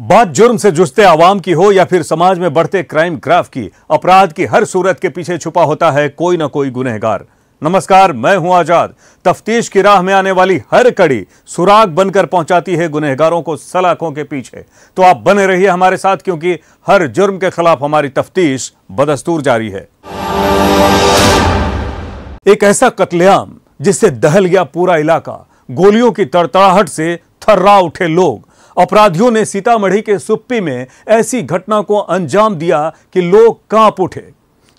बात जुर्म से जूझते आवाम की हो या फिर समाज में बढ़ते क्राइम ग्राफ की, अपराध की हर सूरत के पीछे छुपा होता है कोई ना कोई गुनहगार। नमस्कार, मैं हूं आजाद। तफ्तीश की राह में आने वाली हर कड़ी सुराग बनकर पहुंचाती है गुनहगारों को सलाखों के पीछे। तो आप बने रहिए हमारे साथ, क्योंकि हर जुर्म के खिलाफ हमारी तफ्तीश बदस्तूर जारी है। एक ऐसा कत्लेआम जिससे दहल गया पूरा इलाका, गोलियों की तड़तड़ाहट से थर्रा उठे लोग। अपराधियों ने सीतामढ़ी के सुप्पी में ऐसी घटना को अंजाम दिया कि लोग कांप उठे।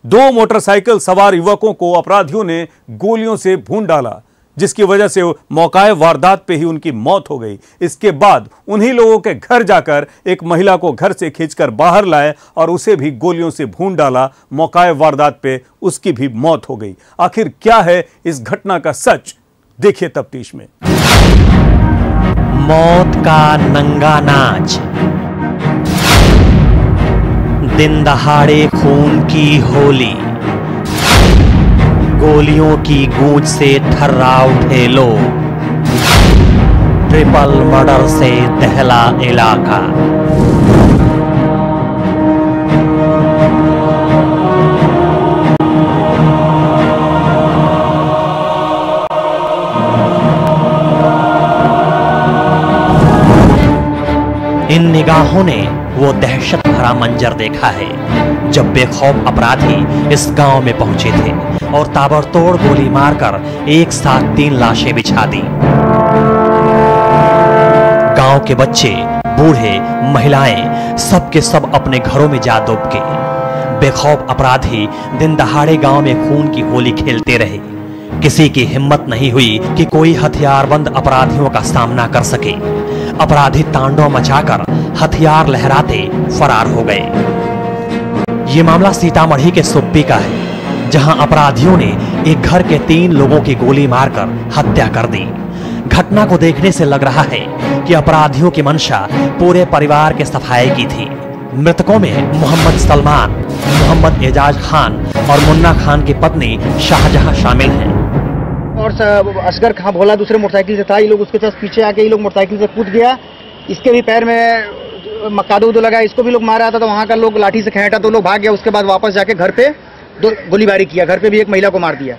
2 मोटरसाइकिल सवार युवकों को अपराधियों ने गोलियों से भून डाला, जिसकी वजह से मौकाए वारदात पे ही उनकी मौत हो गई। इसके बाद उन्हीं लोगों के घर जाकर एक महिला को घर से खींचकर बाहर लाए और उसे भी गोलियों से भून डाला। मौकाए वारदात पे उसकी भी मौत हो गई। आखिर क्या है इस घटना का सच, देखिए तफ्तीश में। मौत का नंगा नाच, दिन दहाड़े खून की होली, गोलियों की गूंज से थर्रा उठे लोग, ट्रिपल मर्डर से दहला इलाका। इन निगाहों ने वो दहशत भरा मंजर देखा है जब बेखौफ अपराधी इस गांव में पहुंचे थे और ताबड़तोड़ गोली मारकर एक साथ 3 लाशें बिछा दी। गांव के बच्चे, बूढ़े, महिलाएं सब के सब अपने घरों में जा दुबके। बेखौफ अपराधी दिन दहाड़े गांव में खून की होली खेलते रहे। किसी की हिम्मत नहीं हुई कि कोई हथियारबंद अपराधियों का सामना कर सके। अपराधी तांडव मचाकर हथियार लहराते फरार हो गए। ये मामला सीतामढ़ी के सुप्पी का है, जहां अपराधियों ने एक घर के 3 लोगों की गोली मारकर हत्या कर दी। घटना को देखने से लग रहा है कि अपराधियों की मंशा पूरे परिवार के सफाये की थी। मृतकों में मोहम्मद सलमान, मोहम्मद एजाज खान और मुन्ना खान की पत्नी शाहजहां शामिल हैं। और असगर खां भोला दूसरे मोटरसाइकिल से था। ये लोग उसके साथ पीछे आके ये लोग मोटरसाइकिल से कूद गया। इसके भी पैर में मक्कादो उदो लगा, इसको भी लोग मारा था। तो वहाँ का लोग लाठी से खेटा तो लोग भाग गया। उसके बाद वापस जाके घर पे गोलीबारी किया। घर पे भी एक महिला को मार दिया।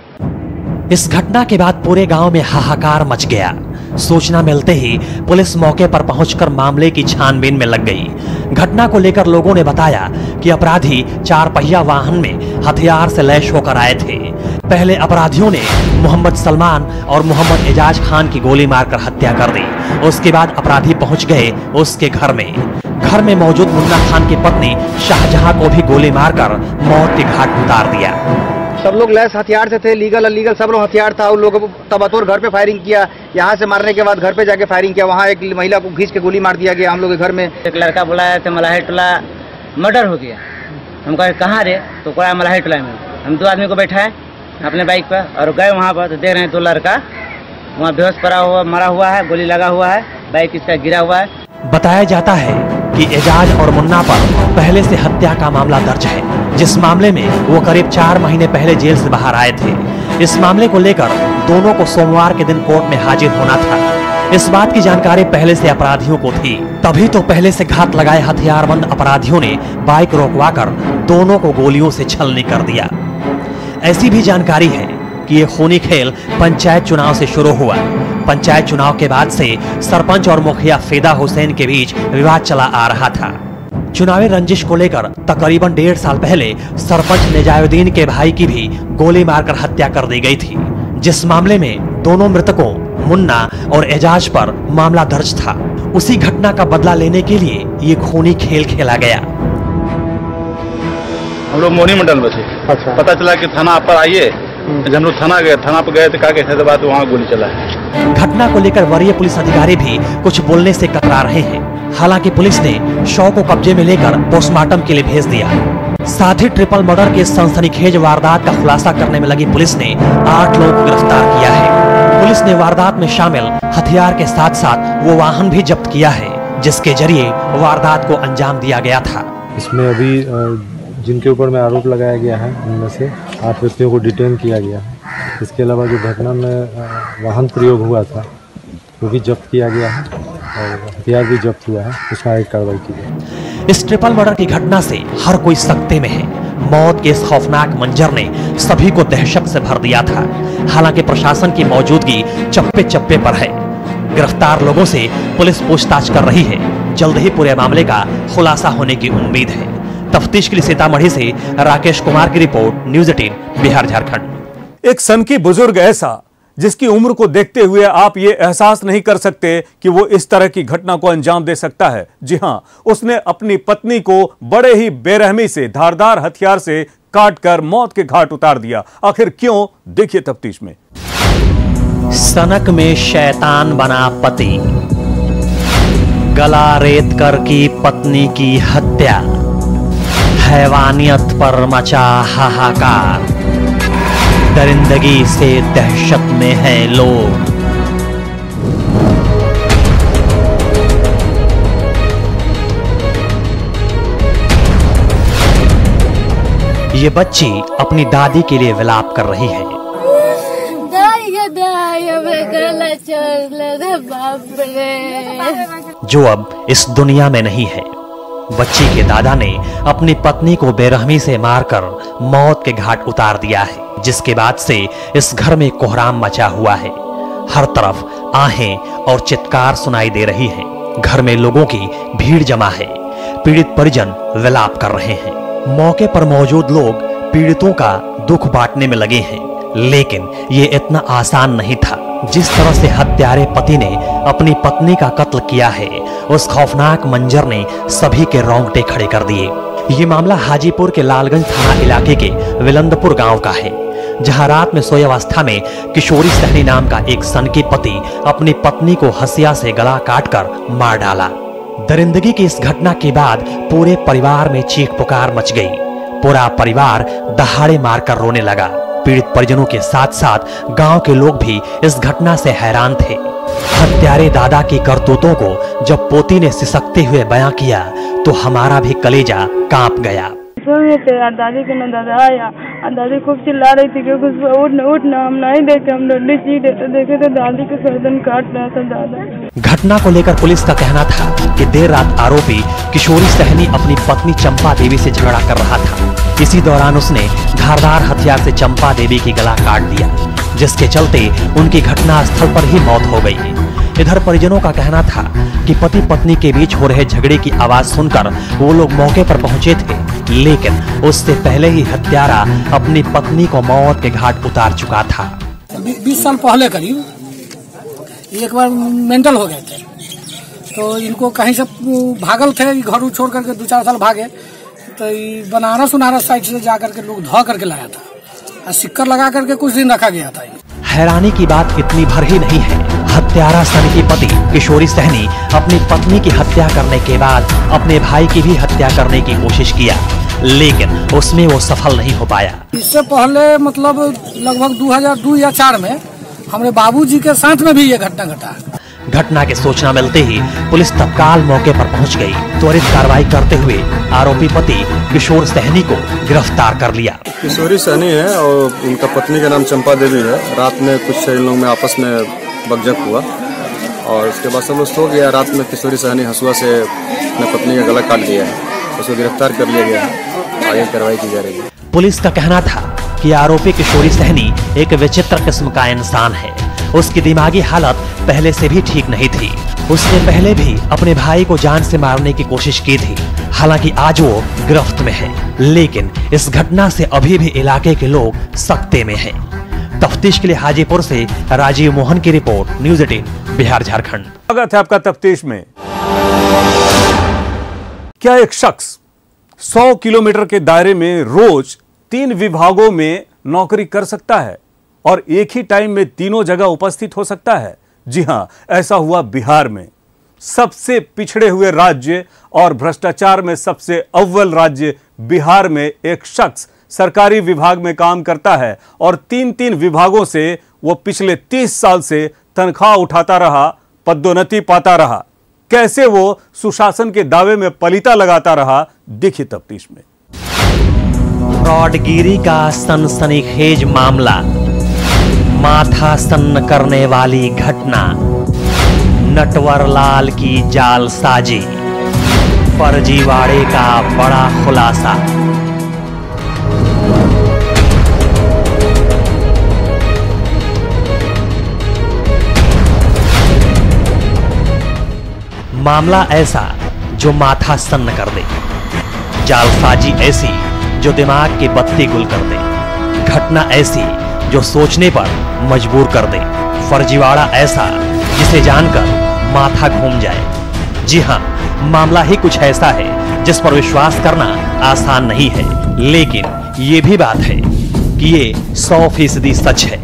इस घटना के बाद पूरे गांव में हाहाकार मच गया। सूचना मिलते ही पुलिस मौके पर पहुंचकर मामले की छानबीन में लग गई। घटना को लेकर लोगों ने बताया कि अपराधी 4 पहिया वाहन में हथियार से लैस होकर आए थे। पहले अपराधियों ने मोहम्मद सलमान और मोहम्मद एजाज खान की गोली मारकर हत्या कर दी। उसके बाद अपराधी पहुंच गए उसके घर में। घर में मौजूद मुन्ना खान की पत्नी शाहजहां को भी गोली मारकर मौत के घाट उतार दिया। सब लोग लैस हथियार से थे, लीगल अलीगल सब लोग हथियार था। उन लोगों को तबातोर घर पे फायरिंग किया। यहाँ से मारने के बाद घर पे जाके फायरिंग किया। वहाँ एक महिला को खींच के गोली मार दिया गया हम लोग के घर में। एक लड़का बुलाया था, मलाही टोला मर्डर हो गया। हम कहे कहाँ रे, तो कोई मलाही टोला में। हम 2 आदमी को बैठाए अपने बाइक पर और गए वहाँ पर। तो देख रहे हैं 2 लड़का वहाँ बेहोश पड़ा हुआ, मरा हुआ है, गोली लगा हुआ है, बाइक इसका गिरा हुआ है। बताया जाता है कि एजाज और मुन्ना पर पहले से हत्या का मामला दर्ज है, जिस मामले में वो करीब 4 महीने पहले जेल से बाहर आए थे। इस मामले को लेकर दोनों को सोमवार के दिन कोर्ट में हाजिर होना था। इस बात की जानकारी पहले से अपराधियों को थी, तभी तो पहले से घात लगाए हथियारबंद अपराधियों ने बाइक रोकवाकर दोनों को गोलियों से छलनी कर दिया। ऐसी भी जानकारी है कि ये खूनी खेल पंचायत चुनाव से शुरू हुआ। पंचायत चुनाव के बाद से सरपंच और मुखिया फिदा हुसैन के बीच विवाद चला आ रहा था। चुनावी रंजिश को लेकर तकरीबन 1.5 साल पहले सरपंच निजामुद्दीन के भाई की भी गोली मारकर हत्या कर दी गई थी, जिस मामले में दोनों मृतकों मुन्ना और एजाज पर मामला दर्ज था। उसी घटना का बदला लेने के लिए ये खूनी खेल खेला गया। हम लोग मोनी मंडल में थे। अच्छा। पता चला कि थाना पर आइए। जब हम लोग थाना पर गए तो कहा बात वहाँ गोली चला है। घटना को लेकर वरीय पुलिस अधिकारी भी कुछ बोलने से कतरा रहे हैं। हालांकि पुलिस ने शव को कब्जे में लेकर पोस्टमार्टम के लिए भेज दिया। साथ ही ट्रिपल मर्डर के सनसनीखेज वारदात का खुलासा करने में लगी पुलिस ने 8 लोगों को गिरफ्तार किया है। पुलिस ने वारदात में शामिल हथियार के साथ साथ वो वाहन भी जब्त किया है, जिसके जरिए वारदात को अंजाम दिया गया था। इसमें अभी जिनके ऊपर में आरोप लगाया गया है उनमें से 8 व्यक्तियों को डिटेन किया गया है। इसके अलावा जो घटना में वाहन प्रयोग हुआ था वो भी जब्त किया गया है। और हथियार भी जब्त हुआ है, उसमें आगे कार्रवाई की जाए। इस ट्रिपल मर्डर की घटना से हर कोई सकते में है। मौत के इस खौफनाक मंजर ने सभी को दहशत से भर दिया था। हालांकि प्रशासन की मौजूदगी चप्पे चप्पे पर है। गिरफ्तार लोगों से पुलिस पूछताछ कर रही है। जल्द ही पूरे मामले का खुलासा होने की उम्मीद है। तफ्तीश के लिए सीतामढ़ी से राकेश कुमार की रिपोर्ट, न्यूज़ 18 बिहार झारखंड। एक सनकी बुजुर्ग ऐसा जिसकी उम्र को देखते हुए आप ये एहसास नहीं कर सकते कि वो इस तरह की घटना को अंजाम दे सकता है। जी हां, उसने अपनी पत्नी को बड़े ही बेरहमी से धारदार हथियार से काटकर मौत के घाट उतार दिया। आखिर क्यों, देखिए तफ्तीश में। सनक में शैतान बना पति, गला रेत कर की पत्नी की हत्या, हैवानियत पर मचा हाहाकार, दरिंदगी से दहशत में हैं लोग। ये बच्ची अपनी दादी के लिए विलाप कर रही है। जो अब इस दुनिया में नहीं है। बच्ची के दादा ने अपनी पत्नी को बेरहमी से मारकर मौत के घाट उतार दिया है, जिसके बाद से इस घर में कोहराम मचा हुआ है। हर तरफ आहें और चित्कार सुनाई दे रही हैं। घर में लोगों की भीड़ जमा है। पीड़ित परिजन विलाप कर रहे हैं। मौके पर मौजूद लोग पीड़ितों का दुख बांटने में लगे हैं, लेकिन ये इतना आसान नहीं था। जिस तरह से हत्यारे पति ने अपनी पत्नी का कत्ल किया है, उस खौफनाक मंजर ने सभी के रोंगटे खड़े कर दिए। ये मामला हाजीपुर के लालगंज थाना इलाके के विलंदपुर गांव का है, जहां रात में सोई अवस्था में किशोरी सहनी नाम का एक सनकी पति अपनी पत्नी को हसिया से गला काटकर मार डाला। दरिंदगी की इस घटना के बाद पूरे परिवार में चीख पुकार मच गई। पूरा परिवार दहाड़े मारकर रोने लगा। पीड़ित परिजनों के साथ साथ गांव के लोग भी इस घटना से हैरान थे। हत्यारे दादा की करतूतों को जब पोती ने सिसकते हुए बयां किया तो हमारा भी कलेजा कांप गया। दादी के न दादा आया, दादी खूब चिल्ला रही थी कि उठना, हम नहीं देखे, हम देखे तो दादी के गर्दन काट रहा था दादा। घटना को लेकर पुलिस का कहना था कि देर रात आरोपी किशोरी सहनी अपनी पत्नी चंपा देवी से झगड़ा कर रहा था। इसी दौरान उसने धारदार हथियार से चंपा देवी की गला काट दिया, जिसके चलते उनकी घटना स्थल पर ही मौत हो गई। इधर परिजनों का कहना था कि पति पत्नी के बीच हो रहे झगड़े की आवाज सुनकर वो लोग मौके पर पहुंचे थे, लेकिन उससे पहले ही हत्यारा अपनी पत्नी को मौत के घाट उतार चुका था। 20 साल पहले करीब एक बार मेंटल हो गए थे, तो इनको कहीं से भागल थे, घर छोड़ करके 2-4 साल भागे, तो बनारस साइड से जाकर के लोग धो करके लाया था और सिक्कर लगा करके कुछ दिन रखा गया था। हैरानी की बात इतनी भर ही नहीं है। हत्यारा सनकी पति किशोरी सहनी अपनी पत्नी की हत्या करने के बाद अपने भाई की भी हत्या करने की कोशिश किया, लेकिन उसमें वो सफल नहीं हो पाया। इससे पहले मतलब लगभग 2002 या 2004 में हमारे बाबूजी के साथ में भी ये घटना घटा। घटना की सूचना मिलते ही पुलिस तत्काल मौके पर पहुंच गई। त्वरित कार्रवाई करते हुए आरोपी पति किशोर सहनी को गिरफ्तार कर लिया। किशोरी सहनी है और उनका पत्नी का नाम चंपा देवी है। रात में कुछ इन लोग में आपस में बकझक हुआ और उसके बाद सब लोग सो गया। रात में किशोरी सहनी हंसुआ से अपने पत्नी का गला काट दिया है। उसको गिरफ्तार कर लिया गया है, आगे कार्रवाई की जा रही है। पुलिस का कहना था कि आरोपी किशोरी सहनी एक विचित्र किस्म का इंसान है। उसकी दिमागी हालत पहले से भी ठीक नहीं थी। उसने पहले भी अपने भाई को जान से मारने की कोशिश की थी। हालांकि आज वो गिरफ्त में है, लेकिन इस घटना से अभी भी इलाके के लोग सकते में हैं। तफ्तीश के लिए हाजीपुर से राजीव मोहन की रिपोर्ट, न्यूज़ 18 बिहार झारखंड। स्वागत है आपका तफ्तीश में। क्या एक शख्स 100 किलोमीटर के दायरे में रोज 3 विभागों में नौकरी कर सकता है और एक ही टाइम में तीनों जगह उपस्थित हो सकता है? जी हां, ऐसा हुआ बिहार में। सबसे पिछड़े हुए राज्य और भ्रष्टाचार में सबसे अव्वल राज्य बिहार में एक शख्स सरकारी विभाग में काम करता है और 3-3 विभागों से वो पिछले 30 साल से तनख्वाह उठाता रहा, पदोन्नति पाता रहा। कैसे वो सुशासन के दावे में पलीता लगाता रहा, देखिए तफ्तीश में। फ्रॉडगिरी का सनसनीखेज मामला, माथा सन्न करने वाली घटना, नटवरलाल की जालसाजी, फर्जीवाड़े का बड़ा खुलासा। मामला ऐसा जो माथा सन्न कर दे, जालसाजी ऐसी जो दिमाग की बत्ती गुल कर दे, घटना ऐसी जो सोचने पर मजबूर कर दे, फर्जीवाड़ा ऐसा जिसे जानकर माथा घूम जाए। जी हां, मामला ही कुछ ऐसा है जिस पर विश्वास करना आसान नहीं है, लेकिन ये भी बात है कि ये 100% सच है।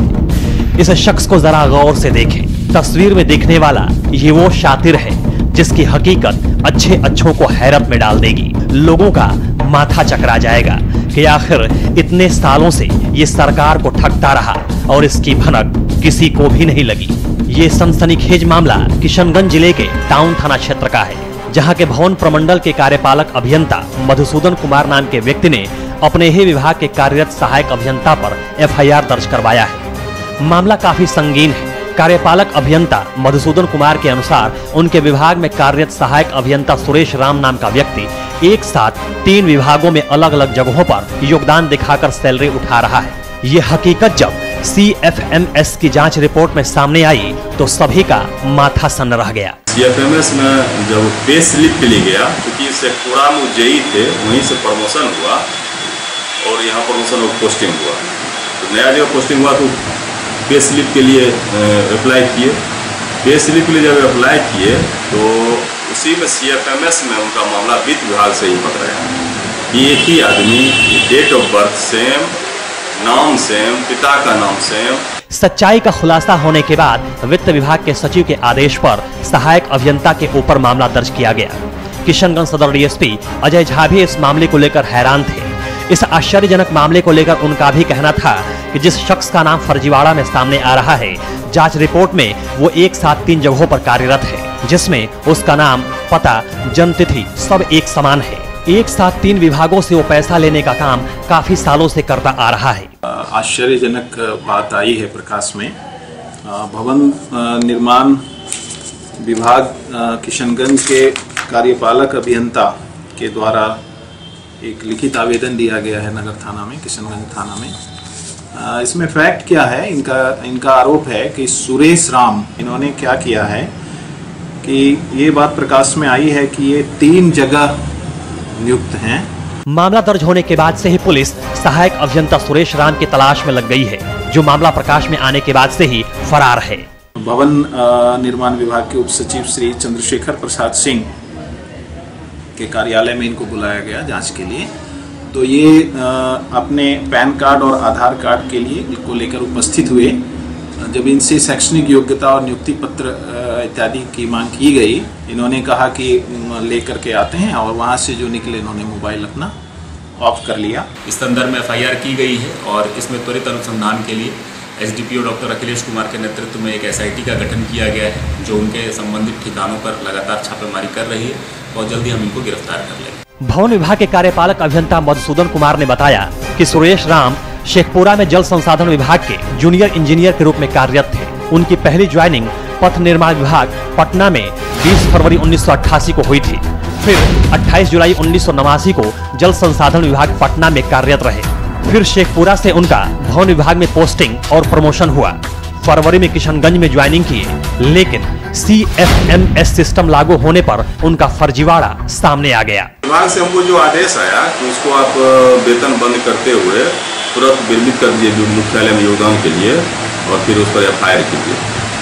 इस शख्स को जरा गौर से देखें। तस्वीर में दिखने वाला ये वो शातिर है जिसकी हकीकत अच्छे अच्छों को हैरत में डाल देगी। लोगों का माथा चकरा जाएगा कि आखिर इतने सालों से ये सरकार को ठगता रहा और इसकी भनक किसी को भी नहीं लगी। ये सनसनीखेज मामला किशनगंज जिले के टाउन थाना क्षेत्र का है, जहां के भवन प्रमंडल के कार्यपालक अभियंता मधुसूदन कुमार नाम के व्यक्ति ने अपने ही विभाग के कार्यरत सहायक अभियंता पर FIR दर्ज करवाया है। मामला काफी संगीन है। कार्यपालक अभियंता मधुसूदन कुमार के अनुसार उनके विभाग में कार्यरत सहायक अभियंता सुरेश राम नाम का व्यक्ति एक साथ 3 विभागों में अलग अलग जगहों पर योगदान दिखाकर सैलरी उठा रहा है। ये हकीकत जब CFMS की जांच रिपोर्ट में सामने आई तो सभी का माथा सन्न रह गया। CFMS में जब पे स्लिप के लिए गया, क्योंकि शेखपुरा में जेई थे, वहीं से प्रमोशन हुआ और यहाँ प्रमोशन और पोस्टिंग हुआ, तो नया जगह पोस्टिंग हुआ तो पे स्लिप के लिए अप्लाई किए। पे स्लिप के लिए जब अप्लाई किए तो उसी में CFMS में उनका मामला वित्त विभाग से ही पकड़ाया कि एक ही आदमी, डेट ऑफ बर्थ सेम, नाम सेम, पिता का नाम सेम। सच्चाई का खुलासा होने के बाद वित्त विभाग के सचिव के आदेश पर सहायक अभियंता के ऊपर मामला दर्ज किया गया। किशनगंज सदर DSP अजय झा भी इस मामले को लेकर हैरान थे। इस आश्चर्यजनक मामले को लेकर उनका भी कहना था कि जिस शख्स का नाम फर्जीवाड़ा में सामने आ रहा है, जांच रिपोर्ट में वो एक साथ 3 जगहों पर कार्यरत है, जिसमें उसका नाम, पता, जन्मतिथि सब एक समान है। एक साथ 3 विभागों से वो पैसा लेने का काम काफी सालों से करता आ रहा है। आश्चर्यजनक बात आई है प्रकाश में। भवन निर्माण विभाग किशनगंज के कार्यपालक अभियंता के द्वारा एक लिखित आवेदन दिया गया है नगर थाना में, किशनगंज थाना में। इसमें फैक्ट क्या है, इनका आरोप है कि सुरेश राम, इन्होंने क्या किया है कि ये बात प्रकाश में आई है कि ये 3 जगह नियुक्त हैं। मामला दर्ज होने के बाद से ही पुलिस सहायक अभियंता सुरेश राम की तलाश में लग गई है, जो मामला प्रकाश में आने के बाद से ही फरार है। भवन निर्माण विभाग के उप सचिव श्री चंद्रशेखर प्रसाद सिंह के कार्यालय में इनको बुलाया गया जांच के लिए। तो ये अपने पैन कार्ड और आधार कार्ड के लिए इनको लेकर उपस्थित हुए। जब इनसे शैक्षणिक योग्यता और नियुक्ति पत्र इत्यादि की मांग की गई, इन्होंने कहा कि लेकर के आते हैं, और वहाँ से जो निकले इन्होंने मोबाइल अपना ऑफ कर लिया। इस संदर्भ में FIR की गई है और इसमें त्वरित अनुसंधान के लिए SDPO डॉक्टर अखिलेश कुमार के नेतृत्व में एक SIT का गठन किया गया है, जो उनके संबंधित ठिकानों पर लगातार छापेमारी कर रही है और जल्दी हम इनको गिरफ्तार कर लेंगे। भवन विभाग के कार्यपालक अभियंता मधुसूदन कुमार ने बताया कि सुरेश राम शेखपुरा में जल संसाधन विभाग के जूनियर इंजीनियर के रूप में कार्यरत थे। उनकी पहली ज्वाइनिंग पथ निर्माण विभाग पटना में 20 फरवरी 1988 को हुई थी। फिर 28 जुलाई 1989 को जल संसाधन विभाग पटना में कार्यरत रहे। फिर शेखपुरा से उनका भवन विभाग में पोस्टिंग और प्रमोशन हुआ। फरवरी में किशनगंज में ज्वाइनिंग किए, लेकिन CFMS सिस्टम लागू होने पर उनका फर्जीवाड़ा सामने आ गया। विभाग से हमको जो आदेश आया कि उसको आप वेतन बंद करते हुए तुरंत विरमित कर दीजिए मुख्यालय में योगदान के लिए और फिर उस पर FIR कीजिए।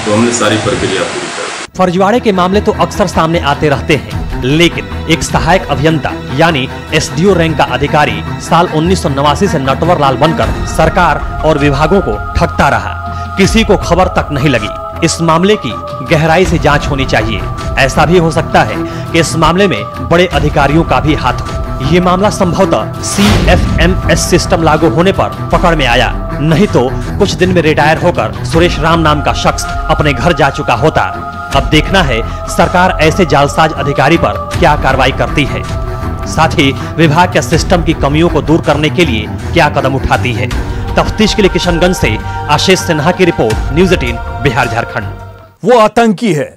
तो हमने सारी प्रक्रिया पूरी कर। फर्जीवाड़े के मामले तो अक्सर सामने आते रहते हैं, लेकिन एक सहायक अभियंता यानी SDO रैंक का अधिकारी साल 1989 से नटवरलाल बनकर सरकार और विभागों को ठगता रहा। किसी को खबर तक नहीं लगी। इस मामले की गहराई से जांच होनी चाहिए। ऐसा भी हो सकता है कि इस मामले में बड़े अधिकारियों का भी हाथ हो। ये मामला संभवतः CFMS सिस्टम लागू होने पर पकड़ में आया, नहीं तो कुछ दिन में रिटायर होकर सुरेश राम नाम का शख्स अपने घर जा चुका होता। अब देखना है सरकार ऐसे जालसाज अधिकारी पर क्या कार्रवाई करती है, साथ ही विभाग के सिस्टम की कमियों को दूर करने के लिए क्या कदम उठाती है। तफ्तीश के लिए किशनगंज से आशीष सिन्हा की रिपोर्ट, न्यूज़ 18 बिहार झारखंड। वो आतंकी है,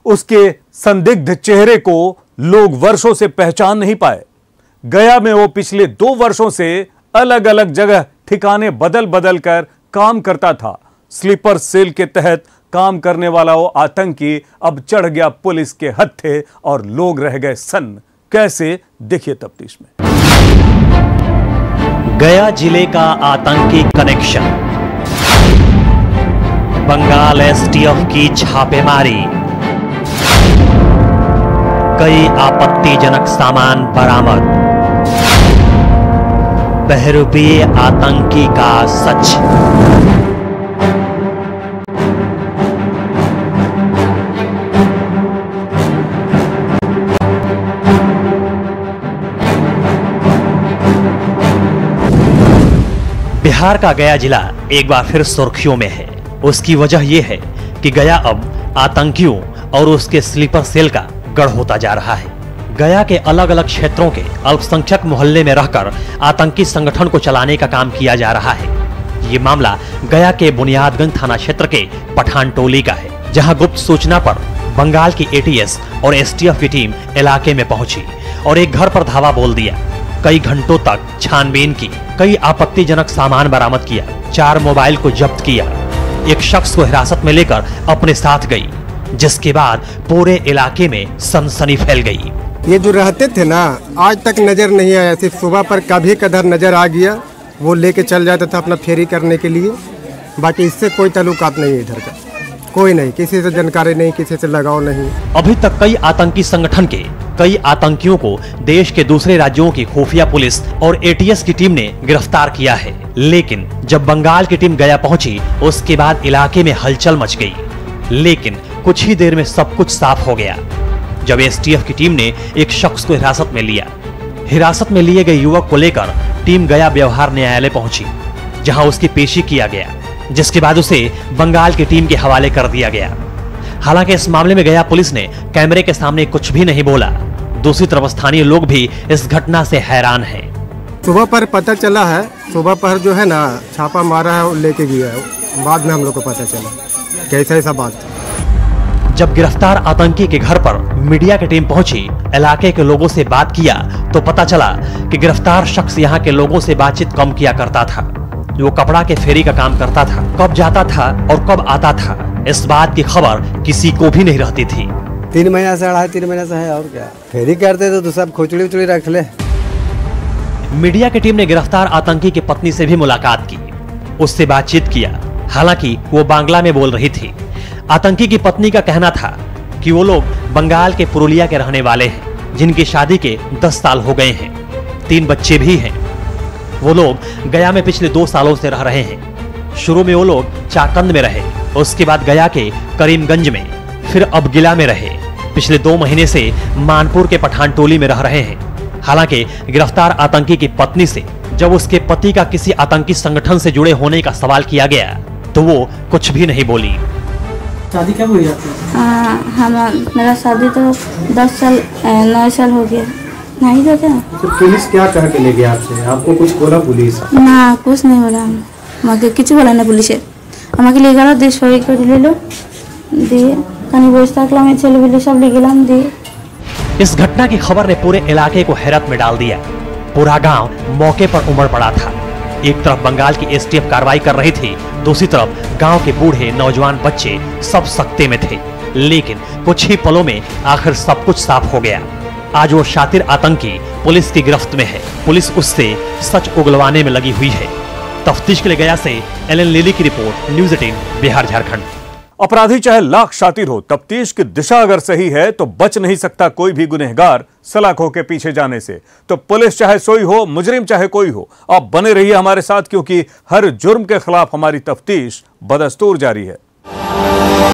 उसके संदिग्ध चेहरे को लोग वर्षों से पहचान नहीं पाए। गया में वो पिछले 2 वर्षों से अलग अलग जगह ठिकाने बदल बदल कर काम करता था। स्लीपर सेल के तहत काम करने वाला वो आतंकी अब चढ़ गया पुलिस के हत्थे और लोग रह गए सन्न। कैसे, देखिए तफ्तीश में। गया जिले का आतंकी कनेक्शन, बंगाल एसटीएफ की छापेमारी, कई आपत्तिजनक सामान बरामद, बहरूपीय आतंकी का सच। बिहार का गया जिला एक बार फिर सुर्खियों में है। उसकी वजह यह है कि गया अब आतंकियों और उसके स्लीपर सेल का गढ़ होता जा रहा है। गया के अलग अलग क्षेत्रों के अल्पसंख्यक मोहल्ले में रहकर आतंकी संगठन को चलाने का काम किया जा रहा है। ये मामला गया के बुनियादगंज थाना क्षेत्र के पठान टोली का है, जहां गुप्त सूचना पर बंगाल की एटीएस और एसटीएफ की टीम इलाके में पहुंची और एक घर पर धावा बोल दिया। कई घंटों तक छानबीन की, कई आपत्तिजनक सामान बरामद किया, 4 मोबाइल को जब्त किया, एक शख्स को हिरासत में लेकर अपने साथ गई, जिसके बाद पूरे इलाके में सनसनी फैल गई। ये जो रहते थे ना, आज तक नजर नहीं आया। सिर्फ सुबह पर कभी कदर नजर आ गया, वो लेके चल जाता था अपना फेरी करने के लिए। बाकी इससे कोई ताल्लुकात नहीं है इधर का, कोई नहीं, किसी से जानकारी नहीं, किसी से लगाव नहीं। अभी तक कई आतंकी संगठन के कई आतंकियों को देश के दूसरे राज्यों की खुफिया पुलिस और एटीएस की टीम ने गिरफ्तार किया है, लेकिन जब बंगाल की टीम गया पहुंची उसके बाद इलाके में हलचल मच गई। लेकिन कुछ ही देर में सब कुछ साफ हो गया जब एसटीएफ की टीम ने एक शख्स को हिरासत में लिया। हिरासत में लिए गए युवक को लेकर टीम गया व्यवहार न्यायालय पहुंची, जहां उसकी पेशी किया गया, जिसके बाद उसे बंगाल की टीम के हवाले कर दिया गया। हालांकि इस मामले में गया पुलिस ने कैमरे के सामने कुछ भी नहीं बोला। दूसरी तरफ स्थानीय लोग भी इस घटना से हैरान हैं। सुबह पर पता चला है, सुबह पर जो है ना छापा मारा है और लेके गया है, बाद में हम लोग को पता चला कैसा ऐसा बात। जब गिरफ्तार आतंकी के घर पर मीडिया की टीम पहुंची, इलाके के लोगों से बात किया तो पता चला कि गिरफ्तार शख्स यहाँ के लोगों से बातचीत कम किया करता था। वो कपड़ा के फेरी का काम करता था, कब जाता था और कब आता था इस बात की खबर किसी को भी नहीं रहती थी। 3 महीना से 2.5-3 महीना से है, और क्या फेरी करते तो सब खुचड़ी उचड़ी रख ले। मीडिया की टीम ने गिरफ्तार आतंकी की पत्नी से भी मुलाकात की, उससे बातचीत किया। हालांकि वो बांग्ला में बोल रही थी। आतंकी की पत्नी का कहना था कि वो लोग बंगाल के पुरुलिया के रहने वाले हैं, जिनकी शादी के 10 साल हो गए हैं, 3 बच्चे भी हैं। वो लोग गया में पिछले 2 सालों से रह रहे हैं। शुरू में वो लोग चाकंद में रहे, उसके बाद गया के करीमगंज में, फिर अबगिला में रहे। पिछले 2 महीने से मानपुर के पठान टोली में रह रहे हैं। हालांकि गिरफ्तार आतंकी की पत्नी से जब उसके पति का किसी आतंकी संगठन से जुड़े होने का सवाल किया गया तो वो कुछ भी नहीं बोली। शादी कब हुई आपकी? मेरा शादी तो 10 साल 9 साल हो गया। नहीं देते तो पुलिस क्या कह के ले गया आपसे? आपको कुछ बोला पुलिस? ना, कुछ नहीं बोला। मगर किसी बोला नहीं पुलिस আমাকে ले गया देश सही कर ले लो दिए कहीं बस्ता कला में चले बिले सब ले गया दिए। इस घटना की खबर ने पूरे इलाके को हैरत में डाल दिया। पूरा गांव मौके पर उमड़ पड़ा था। एक तरफ बंगाल की एसटीएफ कार्रवाई कर रही थी, दूसरी तरफ गांव के बूढ़े नौजवान बच्चे सब सख्ते में थे। लेकिन कुछ ही पलों में आखिर सब कुछ साफ हो गया। आज वो शातिर आतंकी पुलिस की गिरफ्त में है। पुलिस उससे सच उगलवाने में लगी हुई है। तफ्तीश के लिए गया से एलन लिली की रिपोर्ट, न्यूज़ 18 बिहार झारखंड। अपराधी चाहे लाख शातिर हो, तफ्तीश की दिशा अगर सही है तो बच नहीं सकता कोई भी गुनहगार सलाखों के पीछे जाने से। तो पुलिस चाहे सोई हो, मुजरिम चाहे कोई हो, आप बने रहिए हमारे साथ, क्योंकि हर जुर्म के खिलाफ हमारी तफ्तीश बदस्तूर जारी है।